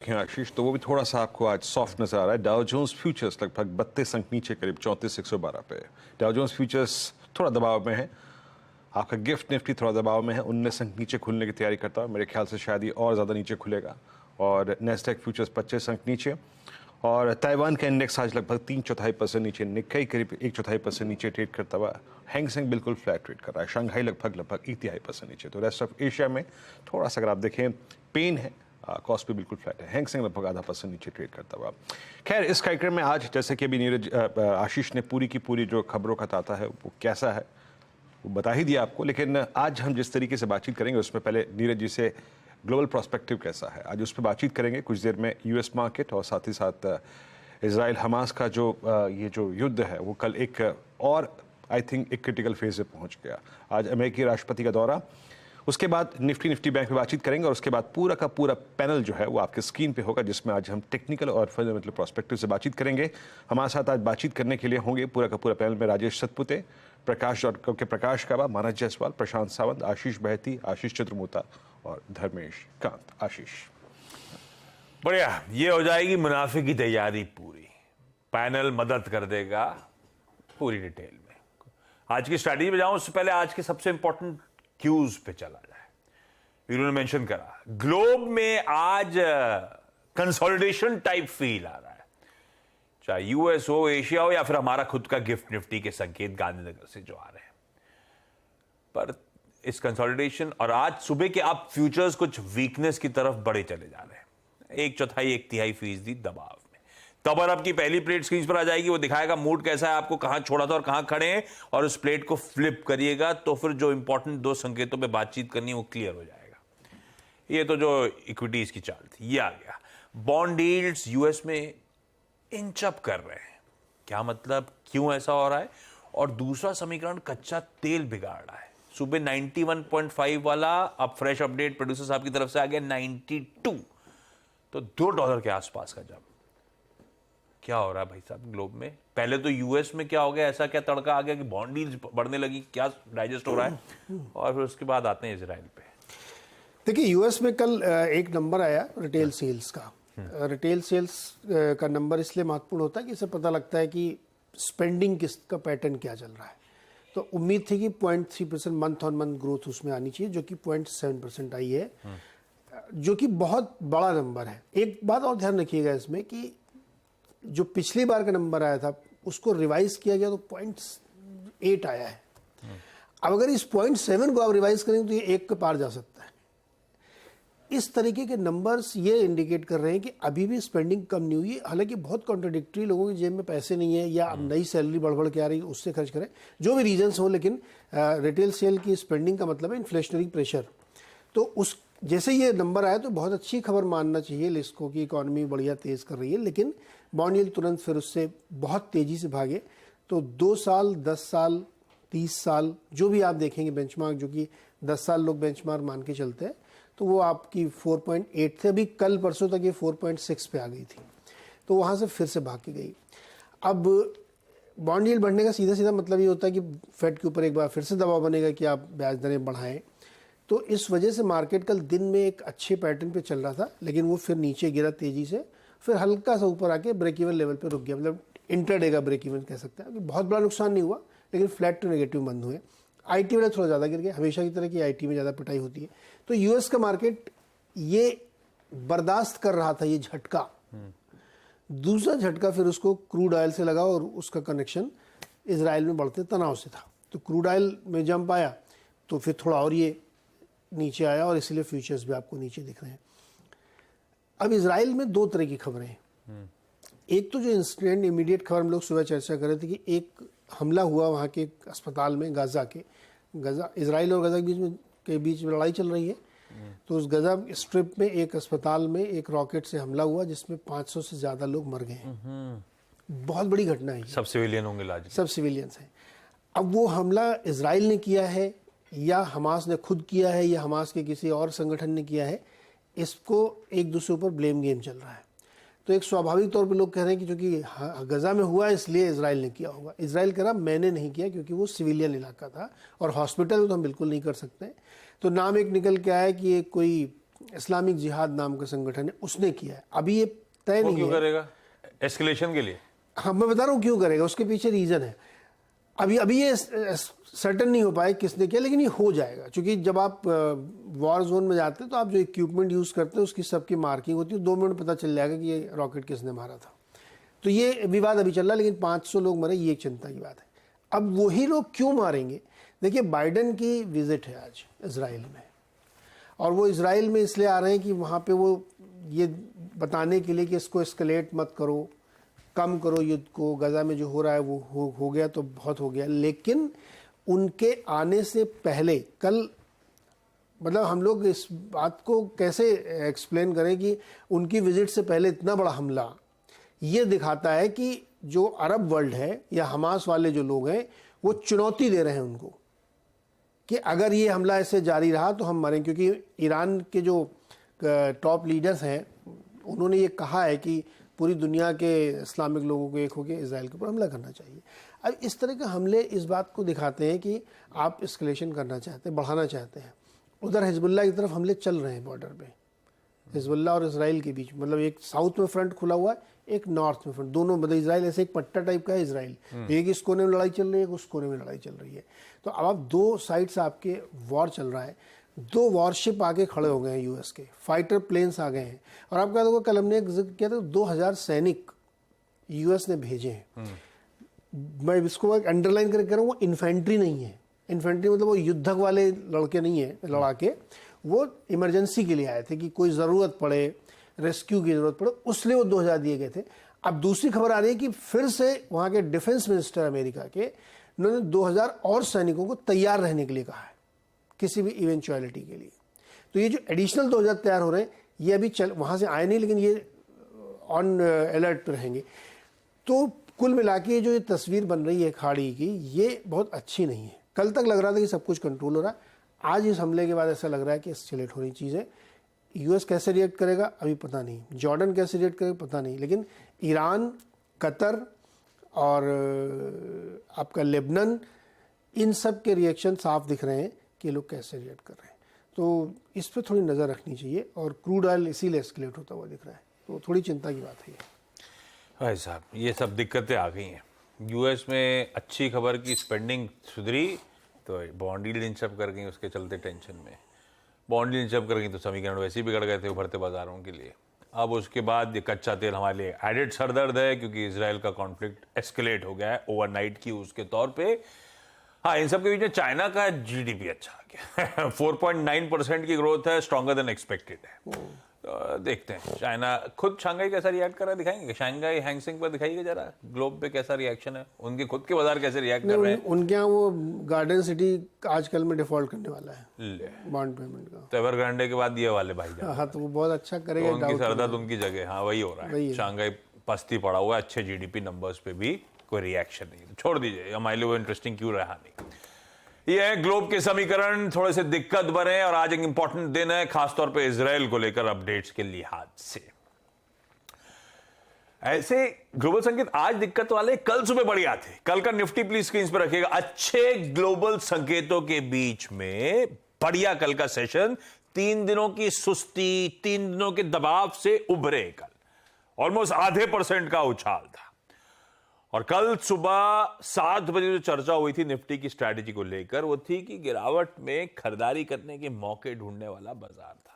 आशीष, तो वो भी थोड़ा सा आपको आज सॉफ्ट नजर आ रहा है। डाउ जोन्स फ्यूचर्स लगभग 32 अंक नीचे, करीब 34,112 पे। डाउ जोन्स फ्यूचर्स थोड़ा दबाव में है। आपका गिफ्ट निफ्टी थोड़ा दबाव में है, 19 अंक नीचे खुलने की तैयारी करता है। मेरे ख्याल से शायद ये और ज़्यादा नीचे खुलेगा। और नेस्डैक फ्यूचर्स 25 अंक नीचे। और ताइवान का इंडेक्स आज लगभग 3/4% नीचे, निक्केई करीब 1/4% नीचे ट्रेड करता हुआ। हैंगसेंग बिल्कुल फ्लैट ट्रेड कर रहा है। शंघाई लगभग 1/3% नीचे। तो रेस्ट ऑफ एशिया में थोड़ा सा अगर आप देखें पेन है, कॉस्ट भी बिल्कुल फ्लैट है। हैंगसेंग लगभग 0.5% नीचे ट्रेड करता हुआ। खैर, इस कार्यक्रम में आज जैसे कि अभी नीरज आशीष ने पूरी की पूरी जो खबरों का ताता है वो कैसा है वो बता ही दिया आपको, लेकिन आज हम जिस तरीके से बातचीत करेंगे उसमें पहले नीरज जी से ग्लोबल प्रोस्पेक्टिव कैसा है आज उस पर बातचीत करेंगे। कुछ देर में यूएस मार्केट और साथ ही साथ इजराइल हमास का जो ये जो युद्ध है वो कल एक और आई थिंक एक क्रिटिकल फेज में पहुंच गया। आज अमेरिकी राष्ट्रपति का दौरा, उसके बाद निफ्टी बैंक में बातचीत करेंगे और उसके बाद पूरा का पूरा पैनल जो है वो आपके स्क्रीन पे होगा, जिसमें आज हम टेक्निकल और फंडामेंटल प्रोस्पेक्टिव से बातचीत करेंगे। हमारे साथ आज बातचीत करने के लिए होंगे पूरा का पूरा पैनल में राजेश सतपुते, प्रकाश.com के प्रकाश काबा, मानस जायसवाल, प्रशांत सावंत, आशीष बहती, आशीष चतुर्मोता और धर्मेश कांत। आशीष, बढ़िया, ये हो जाएगी मुनाफे की तैयारी पूरी। पैनल मदद कर देगा पूरी डिटेल में। आज की स्ट्रैटेजी में जाऊं उससे पहले आज के सबसे इंपॉर्टेंट क्यूज पे चला जाए। इन्होंने मेंशन करा ग्लोब में आज कंसोलिडेशन टाइप फील आ रहा है, चाहे यूएस हो, एशिया हो या फिर हमारा खुद का गिफ्ट निफ्टी के संकेत गांधीनगर से जो आ रहे हैं। पर इस कंसोलिडेशन और आज सुबह के आप फ्यूचर्स कुछ वीकनेस की तरफ बढ़े चले जा रहे हैं। 1/4 1/3% दबाव में। तब अब की पहली प्लेट स्क्रीन पर आ जाएगी, वो दिखाएगा मूड कैसा है, आपको कहां छोड़ा था और कहां खड़े हैं, और उस प्लेट को फ्लिप करिएगा तो फिर जो इंपॉर्टेंट दो संकेतों पे बातचीत करनी है वो क्लियर हो जाएगा। ये तो जो इक्विटीज की चाल थी ये आ गया। बॉन्ड यील्ड्स यूएस में इंच अप कर रहे हैं। क्या मतलब, क्यों ऐसा हो रहा है? और दूसरा समीकरण कच्चा तेल बिगाड़ रहा है। सुबह 91.5 वाला, अब फ्रेश अपडेट प्रोड्यूसर साहब की तरफ से आ गया 92, तो $2 के आसपास का जब। क्या हो रहा है भाई साहब ग्लोब में? पहले तो यूएस में क्या हो गया, ऐसा क्या तड़का आ गया कि बॉन्ड यील्ड्स बढ़ने लगी, क्या डाइजेस्ट हो रहा है? और फिर उसके बाद आते हैं इजराइल पे। देखिए, यूएस में कल एक नंबर आया रिटेल सेल्स का। रिटेल सेल्स का नंबर इसलिए महत्वपूर्ण होता है कि इससे पता लगता है कि स्पेंडिंग किसका पैटर्न क्या चल रहा है। तो उम्मीद थी कि 0.3% मंथ ऑन मंथ ग्रोथ उसमें आनी चाहिए, जो कि 0.7% आई है, जो कि बहुत बड़ा नंबर है। एक बात और ध्यान रखिएगा इसमें कि जो पिछली बार का नंबर आया था उसको रिवाइज किया गया तो 0.8 आया है। अब अगर इस 0.7 को आप रिवाइज करेंगे तो ये 1 के पार जा सकता है। इस तरीके के नंबर्स ये इंडिकेट कर रहे हैं कि अभी भी स्पेंडिंग कम नहीं हुई है। हालांकि बहुत कॉन्ट्रडिक्टरी, लोगों की जेब में पैसे नहीं है या अब नई सैलरी बढ़ के आ रही है उससे खर्च करें, जो भी रीजंस हो, लेकिन रिटेल सेल की स्पेंडिंग का मतलब है इन्फ्लेशनरी प्रेशर। तो उस जैसे ये नंबर आया तो बहुत अच्छी खबर मानना चाहिए इसको कि इकॉनमी बढ़िया तेज़ कर रही है, लेकिन बॉन्ड यील्ड तुरंत फिर उससे बहुत तेज़ी से भागे। तो 2 साल, 10 साल, 30 साल जो भी आप देखेंगे बेंचमार्क, जो कि 10 साल लोग बेंचमार्क मान के चलते हैं, तो वो आपकी 4.8 थे। अभी कल परसों तक ये 4.6 पे आ गई थी, तो वहाँ से फिर से भाग के गई। अब बॉन्ड यील्ड बढ़ने का सीधा सीधा मतलब ये होता है कि फेड के ऊपर एक बार फिर से दबाव बनेगा कि आप ब्याज दरें बढ़ाएं। तो इस वजह से मार्केट कल दिन में एक अच्छे पैटर्न पे चल रहा था, लेकिन वो फिर नीचे गिरा तेजी से, फिर हल्का सा ऊपर आके ब्रेक इवन लेवल पे रुक गया। मतलब इंटरडे का ब्रेक इवन कह सकते हैं। बहुत बड़ा नुकसान नहीं हुआ, लेकिन फ्लैट टू नेगेटिव बंद हुए। आईटी वाले थोड़ा ज़्यादा गिर गए, हमेशा की तरह की आईटी में ज़्यादा पिटाई होती है। तो यूएस का मार्केट ये बर्दाश्त कर रहा था ये झटका। दूसरा झटका फिर उसको क्रूड ऑयल से लगा और उसका कनेक्शन इजराइल में बढ़ते तनाव से था। तो क्रूड ऑयल में जंप आया तो फिर थोड़ा और ये नीचे आया, और इसलिए फ्यूचर्स भी आपको नीचे दिख रहे हैं। अब इजराइल में 2 तरह की खबरें हैं। एक तो जो इंस्टेंट इमीडिएट खबर हम लोग सुबह चर्चा कर रहे थे कि एक हमला हुआ वहाँ के अस्पताल में, गाजा इजराइल और गाजा के बीच में लड़ाई चल रही है। तो उस गाजा स्ट्रिप में एक अस्पताल में एक रॉकेट से हमला हुआ जिसमें 500 से ज़्यादा लोग मर गए हैं। बहुत बड़ी घटना है। सब सिविलियन होंगे, सब सिविलियंस हैं। अब वो हमला इजराइल ने किया है या हमास ने खुद किया है या हमास के किसी और संगठन ने किया है, इसको एक दूसरे ऊपर ब्लेम गेम चल रहा है। तो एक स्वाभाविक तौर पे लोग कह रहे हैं कि चूंकि गजा में हुआ इसलिए इजराइल ने किया होगा। इजराइल कह रहा मैंने नहीं किया, क्योंकि वो सिविलियन इलाका था और हॉस्पिटल तो हम बिल्कुल नहीं कर सकते। तो नाम एक निकल के आया कि ये कोई इस्लामिक जिहाद नाम का संगठन है, उसने किया है। अभी ये तय वो नहीं क्यों है। करेगा? एस्केलेशन के लिए? हाँ, मैं बता रहा हूँ क्यों करेगा, उसके पीछे रीजन है। अभी ये सर्टन नहीं हो पाए किसने किया, लेकिन ये हो जाएगा। क्योंकि जब आप वॉर जोन में जाते हैं तो आप जो इक्विपमेंट यूज करते हैं उसकी सबकी मार्किंग होती है, 2 मिनट पता चल जाएगा कि ये रॉकेट किसने मारा था। तो ये विवाद अभी चल रहा है, लेकिन 500 लोग मरे, ये एक चिंता की बात है। अब वही लोग क्यों मारेंगे? देखिए, बाइडन की विजिट है आज इजराइल में, और वो इजराइल में इसलिए आ रहे हैं कि वहाँ पे वो ये बताने के लिए कि इसको एस्केलेट मत करो, कम करो युद्ध को, गजा में जो हो रहा है वो हो गया तो बहुत हो गया। लेकिन उनके आने से पहले कल, मतलब हम लोग इस बात को कैसे एक्सप्लेन करें कि उनकी विजिट से पहले इतना बड़ा हमला, ये दिखाता है कि जो अरब वर्ल्ड है या हमास वाले जो लोग हैं वो चुनौती दे रहे हैं उनको कि अगर ये हमला ऐसे जारी रहा तो हम मरें। क्योंकि ईरान के जो टॉप लीडर्स हैं उन्होंने ये कहा है कि पूरी दुनिया के इस्लामिक लोगों को एक होकर इजराइल के ऊपर हमला करना चाहिए। अब इस तरह के हमले इस बात को दिखाते हैं कि आप एस्केलेशन करना चाहते हैं, बढ़ाना चाहते हैं। उधर हिजबुल्लाह की तरफ हमले चल रहे हैं बॉर्डर पे, हिजबुल्लाह और इजराइल के बीच, मतलब एक साउथ में फ्रंट खुला हुआ है, एक नॉर्थ में फ्रंट, दोनों, मतलब इजराइल ऐसे एक पट्टा टाइप का है इजराइल, एक इस कोने में लड़ाई चल रही है, एक उस कोने में लड़ाई चल रही है। तो अब आप 2 साइड से आपके वॉर चल रहा है, 2 वॉरशिप आगे खड़े हो गए हैं यूएस के, फाइटर प्लेन्स आ गए हैं। और आपको याद होगा कल हमने एक जिक्र किया था, 2000 सैनिक यूएस ने भेजे हैं। मैं इसको एक अंडरलाइन करके कह रहा हूँ, वो इन्फेंट्री नहीं है। इन्फेंट्री मतलब वो युद्धक वाले लड़के नहीं है, लड़ाके, वो इमरजेंसी के लिए आए थे कि कोई ज़रूरत पड़े, रेस्क्यू की ज़रूरत पड़े, उसलिए वो 2000 दिए गए थे। अब दूसरी खबर आ रही है कि फिर से वहाँ के डिफेंस मिनिस्टर अमेरिका के, उन्होंने 2000 और सैनिकों को तैयार रहने के लिए कहा है किसी भी इवेंचुअलिटी के लिए। तो ये जो एडिशनल 2000 तैयार हो रहे हैं, ये अभी वहाँ से आए नहीं, लेकिन ये ऑन अलर्ट पर रहेंगे। तो कुल मिला के जो ये तस्वीर बन रही है खाड़ी की, ये बहुत अच्छी नहीं है। कल तक लग रहा था कि सब कुछ कंट्रोल हो रहा है, आज इस हमले के बाद ऐसा लग रहा है कि एस्केलेट हो रही चीज़ें। यूएस कैसे रिएक्ट करेगा अभी पता नहीं, जॉर्डन कैसे रिएक्ट करेगा पता नहीं, लेकिन ईरान, कतर और आपका लेबनान, इन सब के रिएक्शन साफ दिख रहे हैं कि लोग कैसे रिएक्ट कर रहे हैं। तो इस पर थोड़ी नज़र रखनी चाहिए, और क्रूड ऑयल इसीलिए एस्केलेट होता हुआ दिख रहा है, तो थोड़ी चिंता की बात है। भाई साहब, ये सब दिक्कतें आ गई हैं। यूएस में अच्छी खबर की स्पेंडिंग सुधरी तो बॉन्ड यील्ड इंचअप कर गई, उसके चलते टेंशन में बॉन्ड यील्ड इंचअप कर गई तो समीकरण वैसे ही बिगड़ गए थे उभरते बाजारों के लिए। अब उसके बाद ये कच्चा तेल हमारे लिए एडेड सरदर्द है, क्योंकि इसराइल का कॉन्फ्लिक्ट एस्केलेट हो गया है ओवरनाइट की उसके तौर पे। हाँ, इन सब के बीच में चाइना का जीडीपी अच्छा आ गया 4.9% की ग्रोथ है, स्ट्रॉन्गर देन एक्सपेक्टेड है। तो देखते हैं चाइना खुद शांघाई कैसा रिएक्ट कर रहा है, दिखाएंगे शांघाई हैंगसेंग पर, दिखाइएगा जरा ग्लोब पे कैसा रिएक्शन है, उनके खुद के बाजार कैसे रिएक्ट कर रहे हैं। उनके यहाँ वो गार्डन सिटी आजकल में डिफॉल्ट करने वाला है बॉन्ड पेमेंट का, तो एवरग्रांडे के बाद ये वाले भाई जान, हाँ, तो वो बहुत अच्छा करेगा। तो उनकी सरदर्द उनकी जगह, हाँ वही हो रहा है। शांघाई पस्ती पड़ा हुआ है, अच्छे जीडीपी नंबर्स पे भी कोई रिएक्शन नहीं, तो छोड़ दीजिए, हमारे लिए वो इंटरेस्टिंग क्यों रहा नहीं। ये है ग्लोब के समीकरण, थोड़े से दिक्कत भरे, और आज एक इंपॉर्टेंट दिन है खासतौर पे इजराइल को लेकर अपडेट्स के लिहाज से। ऐसे ग्लोबल संकेत आज दिक्कत वाले, कल सुबह बढ़िया थे। कल का निफ्टी प्लीज स्क्रीन पर रखिएगा। अच्छे ग्लोबल संकेतों के बीच में बढ़िया कल का सेशन, 3 दिनों की सुस्ती, 3 दिनों के दबाव से उभरे कल ऑलमोस्ट आधे % का उछाल था। और कल सुबह 7 बजे जो चर्चा हुई थी निफ्टी की स्ट्रैटेजी को लेकर, वो थी कि गिरावट में खरीदारी करने के मौके ढूंढने वाला बाजार था।